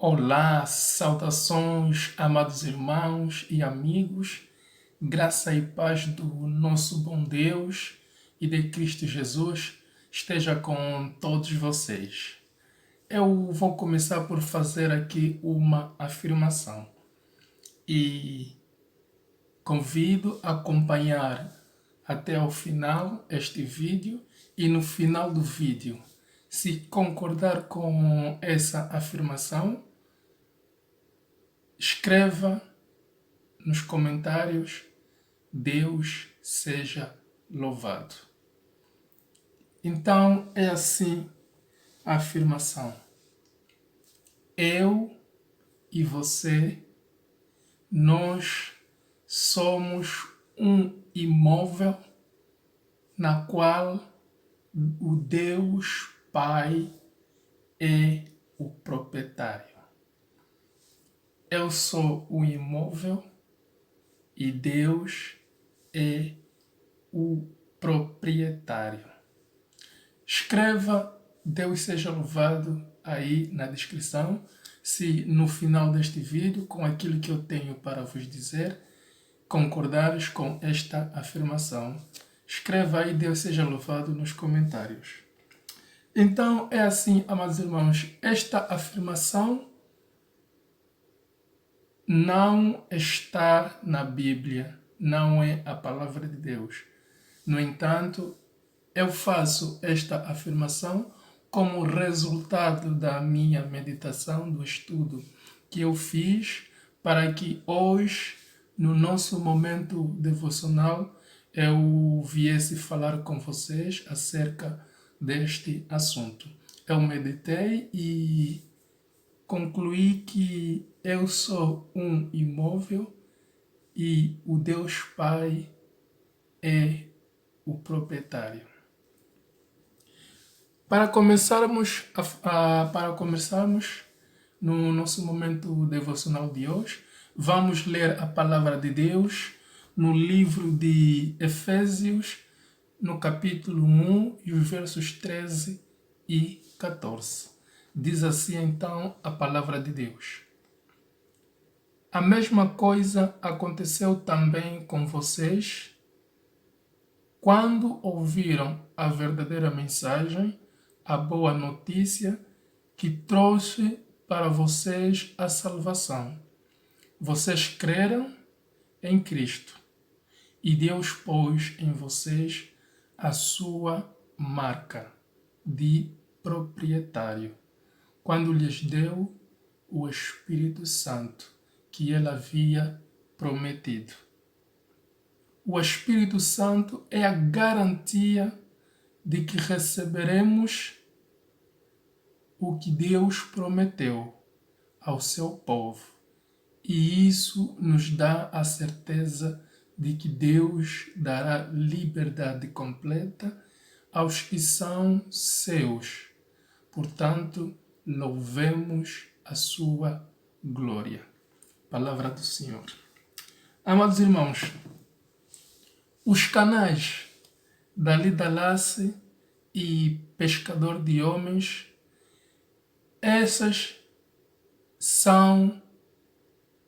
Olá, saudações, amados irmãos e amigos, graça e paz do nosso bom Deus e de Cristo Jesus esteja com todos vocês. Eu vou começar por fazer aqui uma afirmação e convido a acompanhar até ao final este vídeo e no final do vídeo, se concordar com essa afirmação, escreva nos comentários: Deus seja louvado. Então é assim a afirmação: eu e você, nós somos um imóvel na qual o Deus Pai é o proprietário. Eu sou o imóvel e Deus é o proprietário. Escreva Deus seja louvado aí na descrição, se no final deste vídeo, com aquilo que eu tenho para vos dizer, concordares com esta afirmação. Escreva aí Deus seja louvado nos comentários. Então é assim, amados irmãos, esta afirmação não está na Bíblia, não é a palavra de Deus. No entanto, eu faço esta afirmação como resultado da minha meditação, do estudo que eu fiz, para que hoje, no nosso momento devocional, eu viesse falar com vocês acerca deste assunto. Eu meditei e concluí que eu sou um imóvel e o Deus Pai é o proprietário. Para começarmos no nosso momento devocional de hoje, vamos ler a palavra de Deus no livro de Efésios, no capítulo 1, e os versos 13 e 14. Diz assim então a palavra de Deus: a mesma coisa aconteceu também com vocês quando ouviram a verdadeira mensagem, a boa notícia que trouxe para vocês a salvação. Vocês creram em Cristo e Deus pôs em vocês a sua marca de proprietário, quando lhes deu o Espírito Santo que ele havia prometido. O Espírito Santo é a garantia de que receberemos o que Deus prometeu ao seu povo. E isso nos dá a certeza de que Deus dará liberdade completa aos que são seus. Portanto, louvemos a sua glória. Palavra do Senhor. Amados irmãos, os canais Dalida Lace e Pescador de Homens, essas são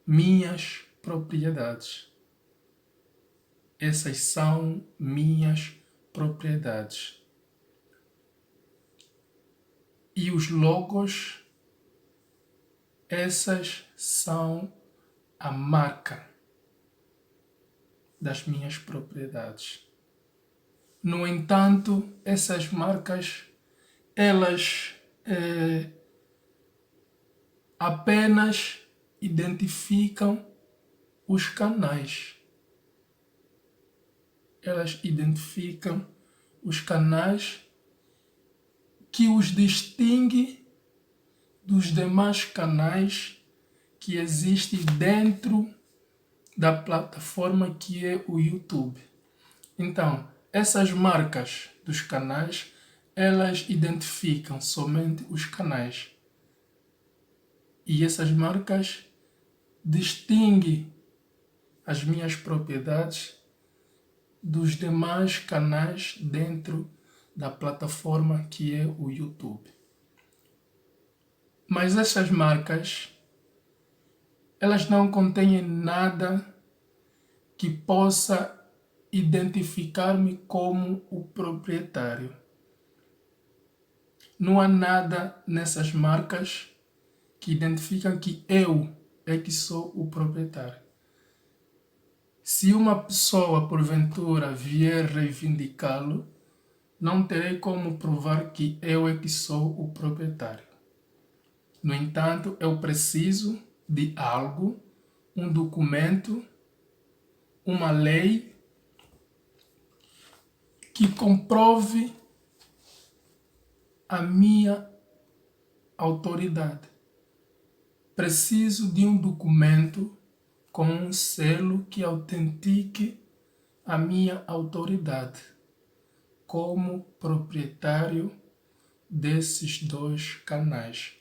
minhas propriedades. Essas são minhas propriedades. E os logos, essas são a marca das minhas propriedades. No entanto, essas marcas, elas apenas identificam os canais. Elas identificam os canais que os distingue dos demais canais que existem dentro da plataforma que é o YouTube. Então, essas marcas dos canais, elas identificam somente os canais. E essas marcas distinguem as minhas propriedades dos demais canais dentro da plataforma que é o YouTube. Mas essas marcas, elas não contêm nada que possa identificar-me como o proprietário. Não há nada nessas marcas que identificam que eu é que sou o proprietário. Se uma pessoa, porventura, vier reivindicá-lo, não terei como provar que eu é que sou o proprietário. No entanto, eu preciso de algo, um documento, uma lei que comprove a minha autoridade. Preciso de um documento com um selo que autentique a minha autoridade como proprietário desses dois canais,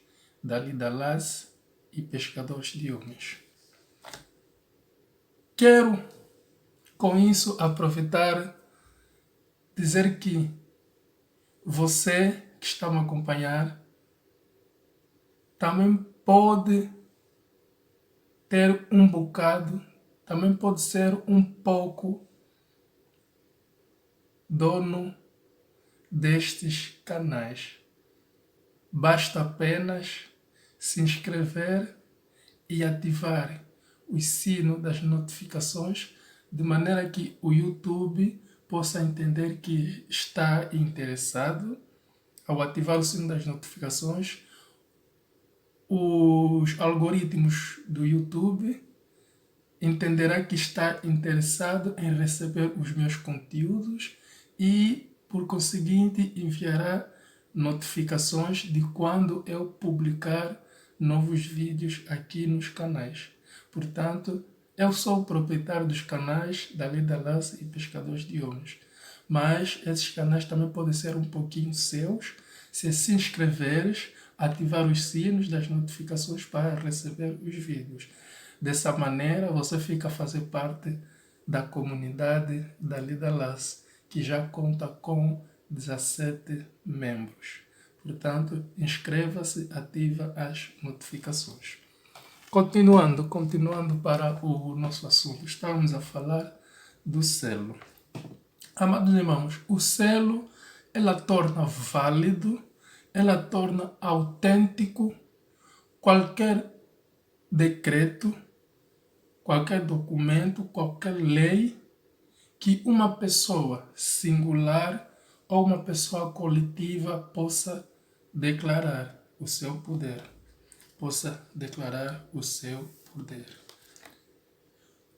Dali Dallas e Pescadores de Homens. Quero, com isso, aproveitar dizer que você que está me acompanhar também pode ter um bocado, também pode ser um pouco dono destes canais. Basta apenas se inscrever e ativar o sino das notificações, de maneira que o YouTube possa entender que está interessado. Ao ativar o sino das notificações, os algoritmos do YouTube entenderá que está interessado em receber os meus conteúdos e, por conseguinte, enviará notificações de quando eu publicar novos vídeos aqui nos canais. Portanto, eu sou o proprietário dos canais Dali Dallas e Pescadores de Homens, mas esses canais também podem ser um pouquinho seus se inscreveres, ativar os sinos das notificações para receber os vídeos. Dessa maneira, você fica a fazer parte da comunidade Dali Dallas, que já conta com 17 membros. Portanto, inscreva-se, ativa as notificações. Continuando para o nosso assunto, estamos a falar do selo. Amados irmãos, o selo, ela torna válido, ela torna autêntico qualquer decreto, qualquer documento, qualquer lei que uma pessoa singular ou uma pessoa coletiva possa declarar o seu poder.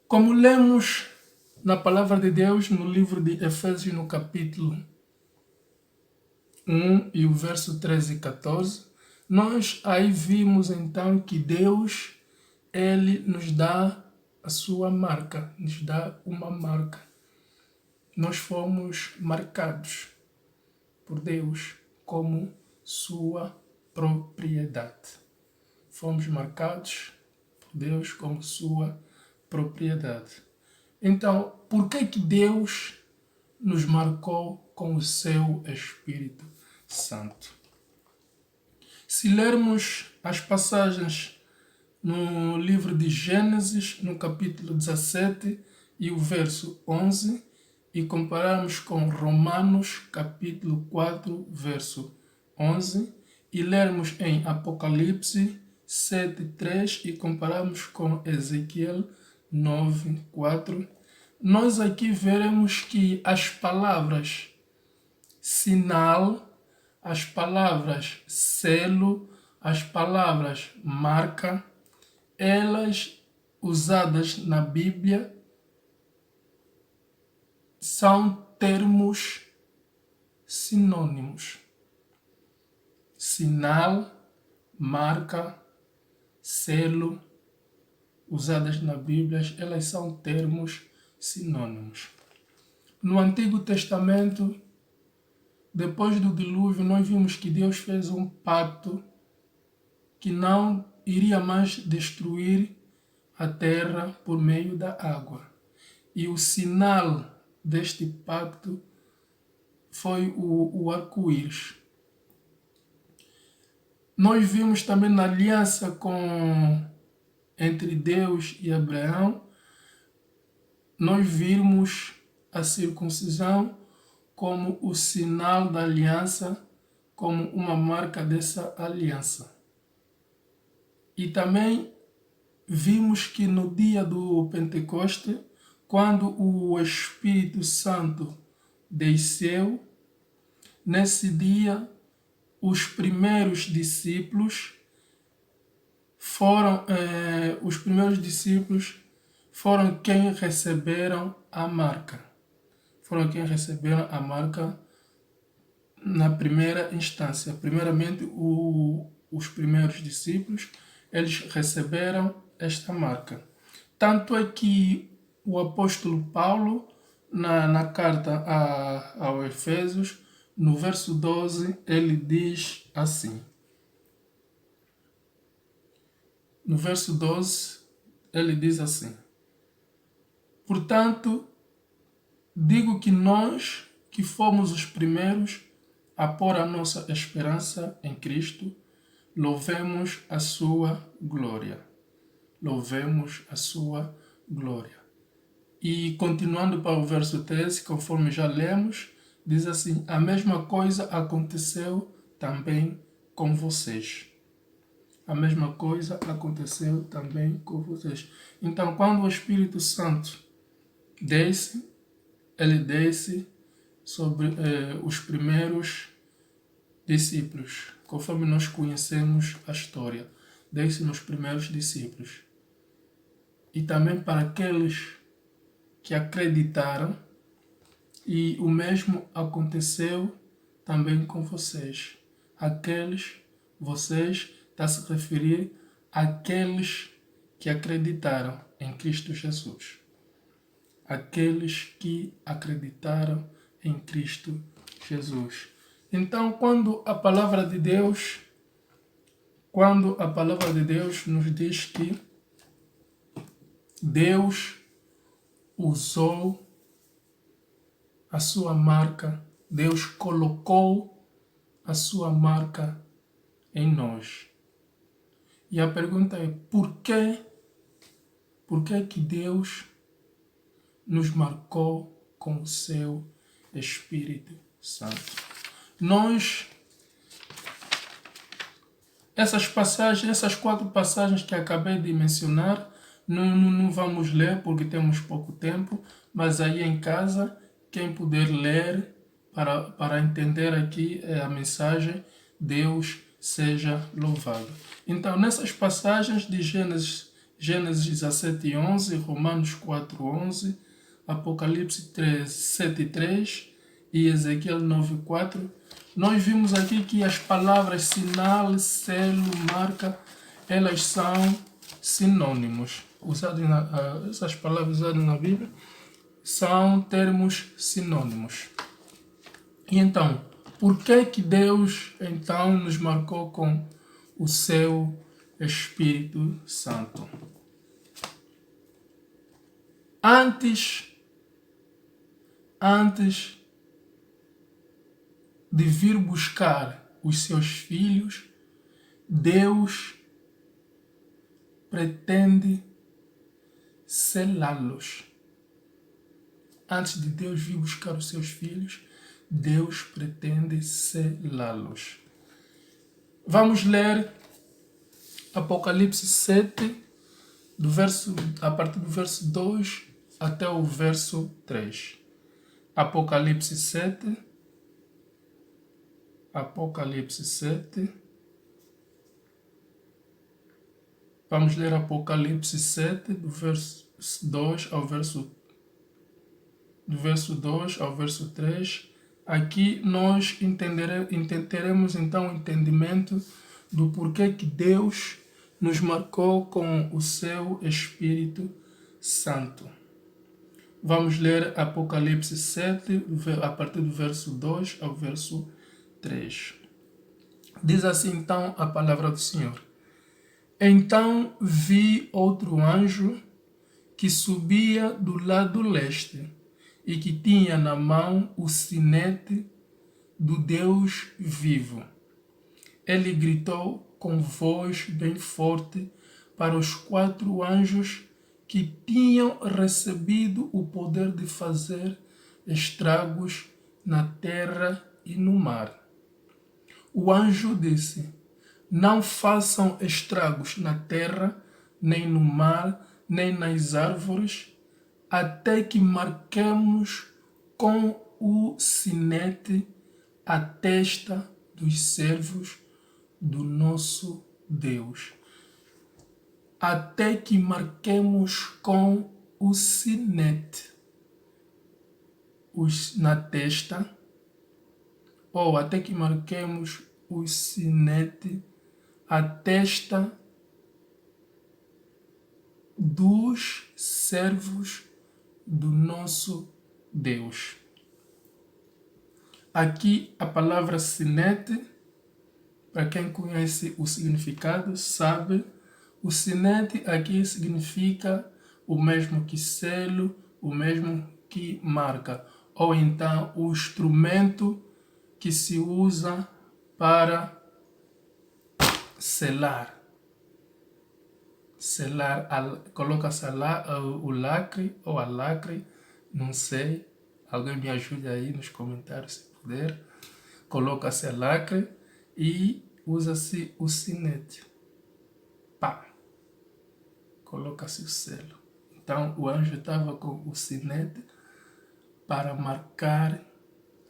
Como lemos na palavra de Deus no livro de Efésios, no capítulo 1 e o verso 13 e 14, nós aí vimos então que Deus, ele nos dá a sua marca, nos dá uma marca. Nós fomos marcados por Deus como sua propriedade. Fomos marcados por Deus como sua propriedade. Então, por que Deus nos marcou com o seu Espírito Santo? Se lermos as passagens no livro de Gênesis, no capítulo 17 e o verso 11, e compararmos com Romanos, capítulo 4, verso 11, e lermos em Apocalipse 7:3 e compararmos com Ezequiel 9:4, nós aqui veremos que as palavras sinal, as palavras selo, as palavras marca, elas usadas na Bíblia são termos sinônimos. Sinal, marca, selo, usadas na Bíblia, elas são termos sinônimos. No Antigo Testamento, depois do dilúvio, nós vimos que Deus fez um pacto que não iria mais destruir a terra por meio da água. E o sinal deste pacto foi o arco-íris. Nós vimos também na aliança entre Deus e Abraão, nós vimos a circuncisão como o sinal da aliança, como uma marca dessa aliança. E também vimos que no dia do Pentecoste, quando o Espírito Santo desceu, nesse dia os primeiros discípulos foram quem receberam a marca. Foram quem receberam a marca na primeira instância. Primeiramente, os primeiros discípulos, eles receberam esta marca. Tanto é que o apóstolo Paulo, na carta aos Efésios, no verso 12, ele diz assim. No verso 12, ele diz assim: portanto, digo que nós, que fomos os primeiros a pôr a nossa esperança em Cristo, louvemos a sua glória. Louvemos a sua glória. E continuando para o verso 13, conforme já lemos, diz assim: a mesma coisa aconteceu também com vocês. A mesma coisa aconteceu também com vocês. Então, quando o Espírito Santo desce, ele desce sobre os primeiros discípulos, conforme nós conhecemos a história. Desce nos primeiros discípulos. E também para aqueles que acreditaram, e o mesmo aconteceu também com vocês. Vocês, está a se referir àqueles que acreditaram em Cristo Jesus. Aqueles que acreditaram em Cristo Jesus. Então, quando a palavra de Deus nos diz que Deus usou a sua marca, Deus colocou a sua marca em nós. E a pergunta é, por que que Deus nos marcou com o seu Espírito Santo? Essas 4 passagens que acabei de mencionar, não vamos ler porque temos pouco tempo, mas aí em casa, quem puder ler para entender aqui a mensagem, Deus seja louvado. Então, nessas passagens de Gênesis 17:11, Romanos 4:11, Apocalipse 7:3 e Ezequiel 9:4, nós vimos aqui que as palavras sinal, selo, marca, elas são sinônimos. Essas palavras usadas na Bíblia são termos sinônimos. E então, por que Deus então nos marcou com o seu Espírito Santo? Antes de vir buscar os seus filhos, Deus pretende selá-los. Antes de Deus vir buscar os seus filhos, Deus pretende selá-los. Vamos ler Apocalipse 7, a partir do verso 2 até o verso 3. Apocalipse 7. Vamos ler Apocalipse 7, do verso 2 ao verso 3. Aqui nós teremos então o entendimento do porquê que Deus nos marcou com o seu Espírito Santo. Vamos ler Apocalipse 7, a partir do verso 2 ao verso 3. Diz assim então a palavra do Senhor. Então vi outro anjo que subia do lado leste e que tinha na mão o sinete do Deus vivo. Ele gritou com voz bem forte para os 4 anjos que tinham recebido o poder de fazer estragos na terra e no mar. O anjo disse: não façam estragos na terra, nem no mar, nem nas árvores, até que marquemos com o sinete a testa dos servos do nosso Deus. Até que marquemos com o sinete na testa, ou até que marquemos o sinete a testa dos servos do nosso Deus. Aqui a palavra sinete, para quem conhece o significado, sabe, o sinete aqui significa o mesmo que selo, o mesmo que marca, ou então o instrumento que se usa para selar. Coloca-se o lacre ou a lacre, não sei, alguém me ajude aí nos comentários se puder. Coloca-se a lacre e usa-se o sinete. Pá! Coloca-se o selo. Então o anjo estava com o sinete para marcar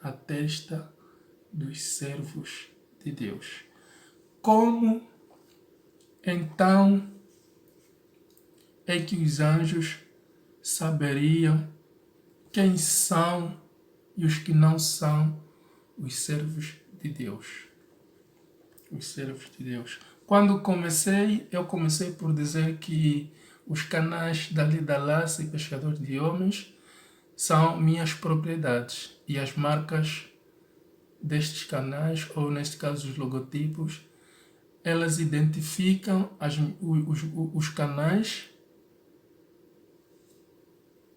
a testa dos servos de Deus. Como então é que os anjos saberiam quem são e os que não são os servos de Deus? Os servos de Deus. Quando eu comecei por dizer que os canais da Lida Laça e Pescador de Homens são minhas propriedades e as marcas destes canais, ou neste caso os logotipos, elas identificam os canais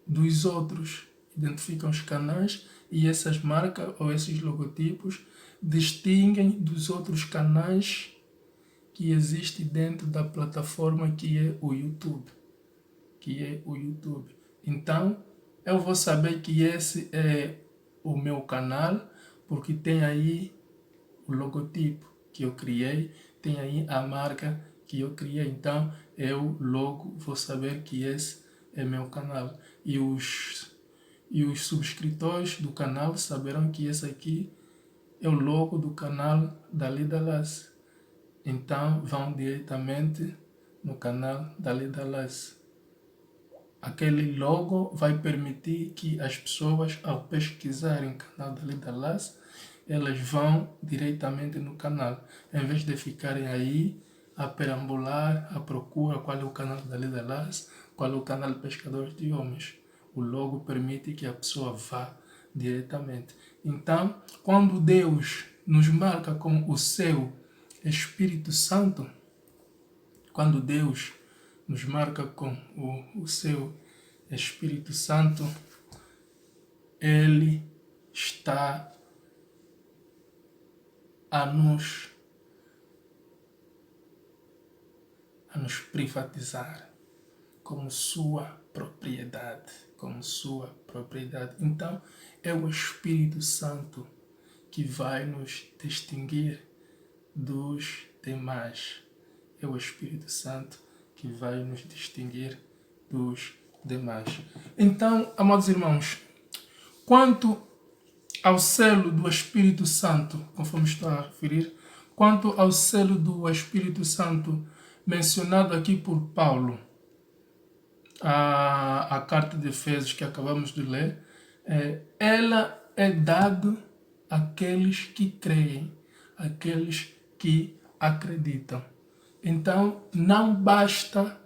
dos outros, identificam os canais e essas marcas ou esses logotipos distinguem dos outros canais que existem dentro da plataforma que é o YouTube. Então, eu vou saber que esse é o meu canal, porque tem aí o logotipo que eu criei, tem aí a marca que eu criei. Então, eu logo vou saber que esse é meu canal. E os subscritores do canal saberão que esse aqui é o logo do canal da Lida Lace. Então, vão diretamente no canal da Lida Lace. Aquele logo vai permitir que as pessoas, ao pesquisarem o canal da Lida Lace, elas vão diretamente no canal, em vez de ficarem aí a perambular, à procura qual é o canal da Lida Lace, qual é o canal Pescadores de Homens. O logo permite que a pessoa vá diretamente. Então, quando Deus nos marca com o seu Espírito Santo, quando Deus nos marca com o seu Espírito Santo, Ele está a nos privatizar como sua propriedade, Então, é o Espírito Santo que vai nos distinguir dos demais. É o Espírito Santo que vai nos distinguir dos demais. Então, amados irmãos, quanto ao selo do Espírito Santo, conforme estou a referir, quanto ao selo do Espírito Santo mencionado aqui por Paulo, a carta de Efésios que acabamos de ler, ela é dada àqueles que creem, àqueles que acreditam. Então, não basta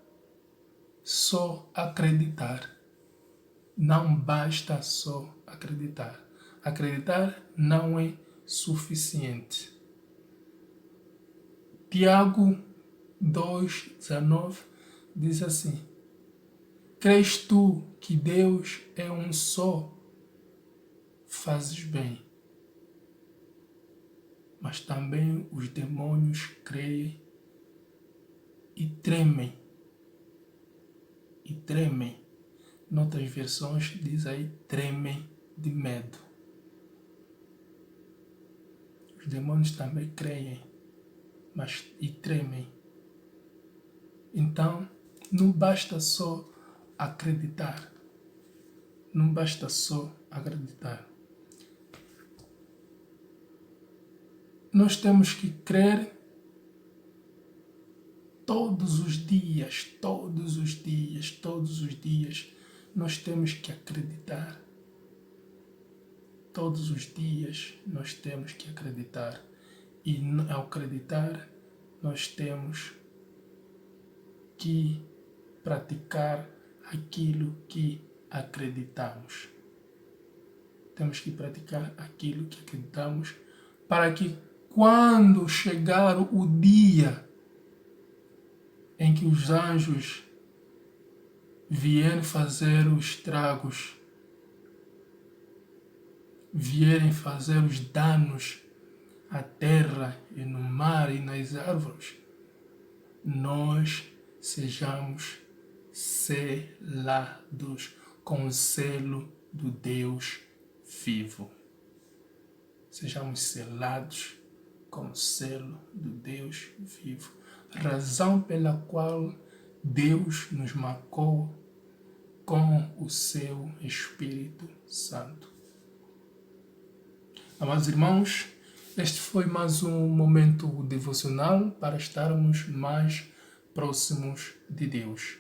só acreditar. Não basta só acreditar. Acreditar não é suficiente. Tiago 2,19 diz assim: crês tu que Deus é um só? Fazes bem. Mas também os demônios creem tremem. E tremem. Noutras versões diz aí, tremem de medo. Os demônios também creem, mas e tremem. Então, não basta só acreditar. Não basta só acreditar. Nós temos que crer todos os dias, todos os dias, todos os dias. Nós temos que acreditar. Todos os dias nós temos que acreditar. E ao acreditar, nós temos que praticar aquilo que acreditamos. Temos que praticar aquilo que acreditamos para que quando chegar o dia em que os anjos vierem fazer os estragos, vierem fazer os danos à terra e no mar e nas árvores, nós sejamos selados com o selo do Deus vivo. Sejamos selados com o selo do Deus vivo. Razão pela qual Deus nos marcou com o seu Espírito Santo. Amados irmãos, este foi mais um momento devocional para estarmos mais próximos de Deus.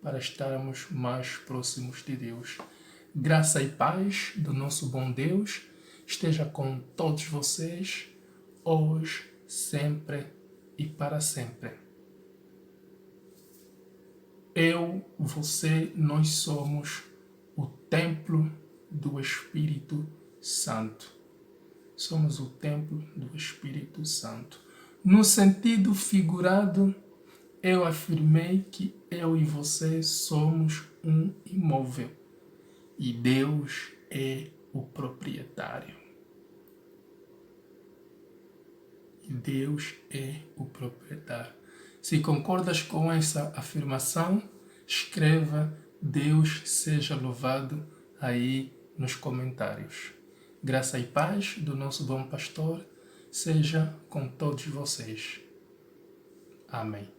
Para estarmos mais próximos de Deus. Graça e paz do nosso bom Deus esteja com todos vocês, hoje, sempre e para sempre. Eu, você, nós somos o templo do Espírito Santo. Somos o templo do Espírito Santo. No sentido figurado, eu afirmei que eu e você somos um imóvel e Deus é o proprietário. E Deus é o proprietário. Se concordas com essa afirmação, escreva Deus seja louvado aí nos comentários. Graça e paz do nosso bom pastor seja com todos vocês. Amém.